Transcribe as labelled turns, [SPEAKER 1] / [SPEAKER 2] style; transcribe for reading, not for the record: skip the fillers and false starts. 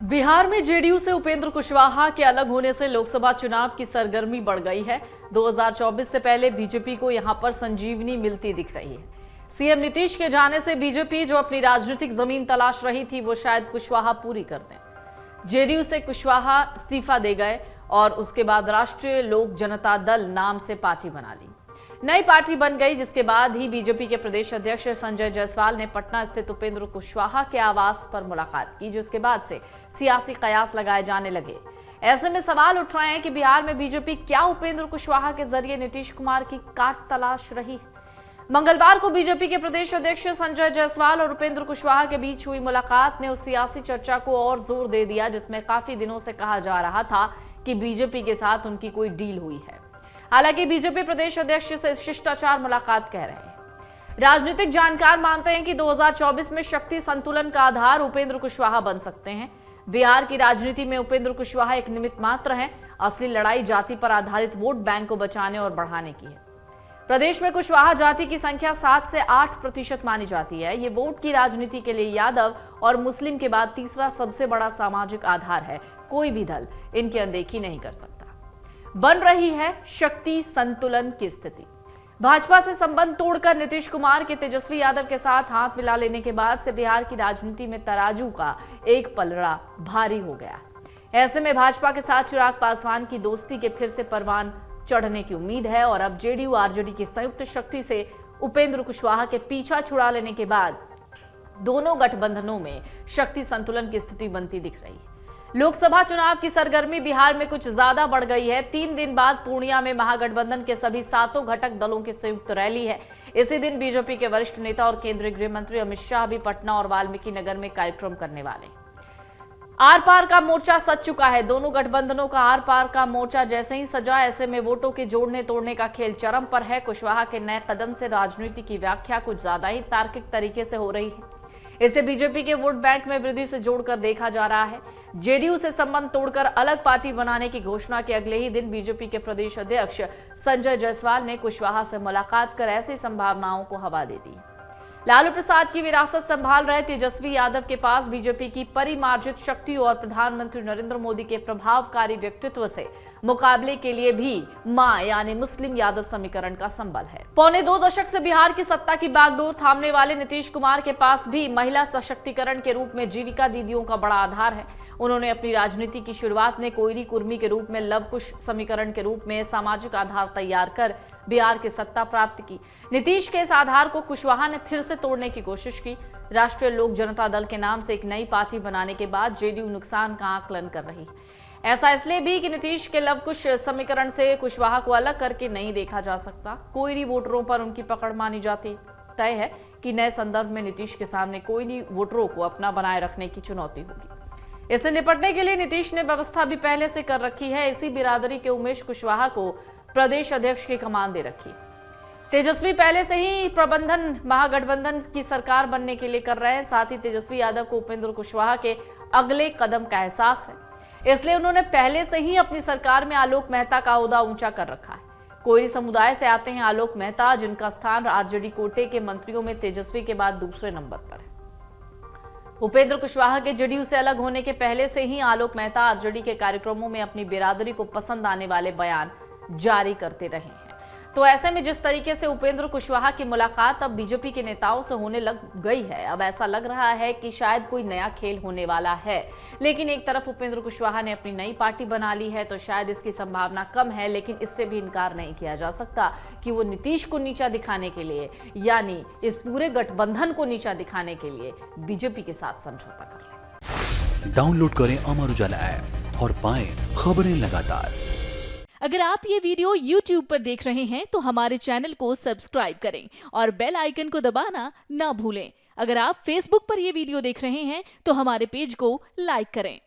[SPEAKER 1] बिहार में जेडीयू से उपेंद्र कुशवाहा के अलग होने से लोकसभा चुनाव की सरगर्मी बढ़ गई है। 2024 से पहले बीजेपी को यहां पर संजीवनी मिलती दिख रही है। सीएम नीतीश के जाने से बीजेपी जो अपनी राजनीतिक जमीन तलाश रही थी वो शायद कुशवाहा पूरी कर दें। जेडीयू से कुशवाहा इस्तीफा दे गए और उसके बाद राष्ट्रीय लोक जनता दल नाम से पार्टी बना ली। नई पार्टी बन गई, जिसके बाद ही बीजेपी के प्रदेश अध्यक्ष संजय जायसवाल ने पटना स्थित उपेंद्र कुशवाहा के आवास पर मुलाकात की, जिसके बाद से सियासी कयास लगाए जाने लगे। ऐसे में सवाल उठ रहे हैं कि बिहार में बीजेपी क्या उपेंद्र कुशवाहा के जरिए नीतीश कुमार की काट तलाश रही है। मंगलवार को बीजेपी के प्रदेश अध्यक्ष संजय जायसवाल और उपेंद्र कुशवाहा के बीच हुई मुलाकात ने उस सियासी चर्चा को और जोर दे दिया जिसमें काफी दिनों से कहा जा रहा था कि बीजेपी के साथ उनकी कोई डील हुई है। हालांकि बीजेपी प्रदेश अध्यक्ष से शिष्टाचार मुलाकात कह रहे हैं। राजनीतिक जानकार मानते हैं कि 2024 में शक्ति संतुलन का आधार उपेंद्र कुशवाहा बन सकते हैं। बिहार की राजनीति में उपेंद्र कुशवाहा एक निमित्त मात्र हैं। असली लड़ाई जाति पर आधारित वोट बैंक को बचाने और बढ़ाने की है। प्रदेश में कुशवाहा जाति की संख्या 7 से 8% मानी जाती है। ये वोट की राजनीति के लिए यादव और मुस्लिम के बाद तीसरा सबसे बड़ा सामाजिक आधार है। कोई भी दल इनकी अनदेखी नहीं कर सकता। बन रही है शक्ति संतुलन की स्थिति। भाजपा से संबंध तोड़कर नीतीश कुमार के तेजस्वी यादव के साथ हाथ मिला लेने के बाद से बिहार की राजनीति में तराजू का एक पलड़ा भारी हो गया। ऐसे में भाजपा के साथ चिराग पासवान की दोस्ती के फिर से परवान चढ़ने की उम्मीद है और अब जेडीयू आरजेडी की संयुक्त शक्ति से उपेंद्र कुशवाहा के पीछा छुड़ा लेने के बाद दोनों गठबंधनों में शक्ति संतुलन की स्थिति बनती दिख रही है। लोकसभा चुनाव की सरगर्मी बिहार में कुछ ज्यादा बढ़ गई है। 3 दिन बाद पूर्णिया में महागठबंधन के सभी 7 घटक दलों की संयुक्त रैली है। इसी दिन बीजेपी के वरिष्ठ नेता और केंद्रीय गृह मंत्री अमित शाह भी पटना और वाल्मीकि नगर में कार्यक्रम करने वाले। आर पार का मोर्चा सज चुका है। दोनों गठबंधनों का आर पार का मोर्चा जैसे ही सजा, ऐसे में वोटों के जोड़ने तोड़ने का खेल चरम पर है। कुशवाहा के नए कदम से राजनीति की व्याख्या कुछ ज्यादा ही तार्किक तरीके से हो रही है। इसे बीजेपी के वोट बैंक में वृद्धि से जोड़कर देखा जा रहा है। जेडीयू से संबंध तोड़कर अलग पार्टी बनाने की घोषणा के अगले ही दिन बीजेपी के प्रदेश अध्यक्ष संजय जायसवाल ने कुशवाहा से मुलाकात कर ऐसी संभावनाओं को हवा दे दी। लालू प्रसाद की विरासत संभाल रहे तेजस्वी यादव के पास बीजेपी की परिमार्जित शक्ति और प्रधानमंत्री नरेंद्र मोदी के प्रभावकारी व्यक्तित्व से मुकाबले के लिए भी मां यानी मुस्लिम यादव समीकरण का संबल है। पौने 2 दशक से बिहार की सत्ता की बागडोर थामने वाले नीतीश कुमार के पास भी महिला सशक्तिकरण के रूप में जीविका दीदियों का बड़ा आधार है। उन्होंने अपनी राजनीति की शुरुआत में कोयरी कुर्मी के रूप में, लव कुश समीकरण के रूप में सामाजिक आधार तैयार कर बिहार की सत्ता प्राप्त की। नीतीश के इस आधार को कुशवाहा ने फिर से तोड़ने की कोशिश की। राष्ट्रीय लोक जनता दल के नाम से एक नई पार्टी बनाने के बाद जेडीयू नुकसान का आकलन कर रही है। ऐसा इसलिए भी कि नीतीश के लव कुश समीकरण से कुशवाहा को अलग करके नहीं देखा जा सकता। कोयरी वोटरों पर उनकी पकड़ मानी जाती। तय है कि नए संदर्भ में नीतीश के सामने कोयरी वोटरों को अपना बनाए रखने की चुनौती होगी। इससे निपटने के लिए नीतीश ने व्यवस्था भी पहले से कर रखी है। इसी बिरादरी के उमेश कुशवाहा को प्रदेश अध्यक्ष की कमान दे रखी। तेजस्वी पहले से ही प्रबंधन महागठबंधन की सरकार बनने के लिए कर रहे हैं। साथ ही तेजस्वी यादव को उपेंद्र कुशवाहा के अगले कदम का एहसास है, इसलिए उन्होंने पहले से ही अपनी सरकार में आलोक मेहता का ओहदा ऊंचा कर रखा है। कोयरी समुदाय से आते हैं आलोक मेहता, जिनका स्थान आरजेडी कोटे के मंत्रियों में तेजस्वी के बाद दूसरे नंबर पर है। उपेंद्र कुशवाहा के जेडीयू से अलग होने के पहले से ही आलोक मेहता आरजेडी के कार्यक्रमों में अपनी बिरादरी को पसंद आने वाले बयान जारी करते रहे हैं। तो ऐसे में जिस तरीके से उपेंद्र कुशवाहा की मुलाकात अब बीजेपी के नेताओं से होने लग गई है, अब ऐसा लग रहा है कि शायद कोई नया खेल होने वाला है। लेकिन एक तरफ उपेंद्र कुशवाहा ने अपनी नई पार्टी बना ली है, तो शायद इसकी संभावना कम है। लेकिन इससे भी इनकार नहीं किया जा सकता कि वो नीतीश को नीचा दिखाने के लिए, यानी इस पूरे गठबंधन को नीचा दिखाने के लिए बीजेपी के साथ समझौता कर रहे हैं।
[SPEAKER 2] डाउनलोड करें अमर उजाला ऐप और पाएं खबरें लगातार।
[SPEAKER 3] अगर आप ये वीडियो YouTube पर देख रहे हैं तो हमारे चैनल को सब्सक्राइब करें और बेल आइकन को दबाना ना भूलें। अगर आप Facebook पर ये वीडियो देख रहे हैं तो हमारे पेज को लाइक करें।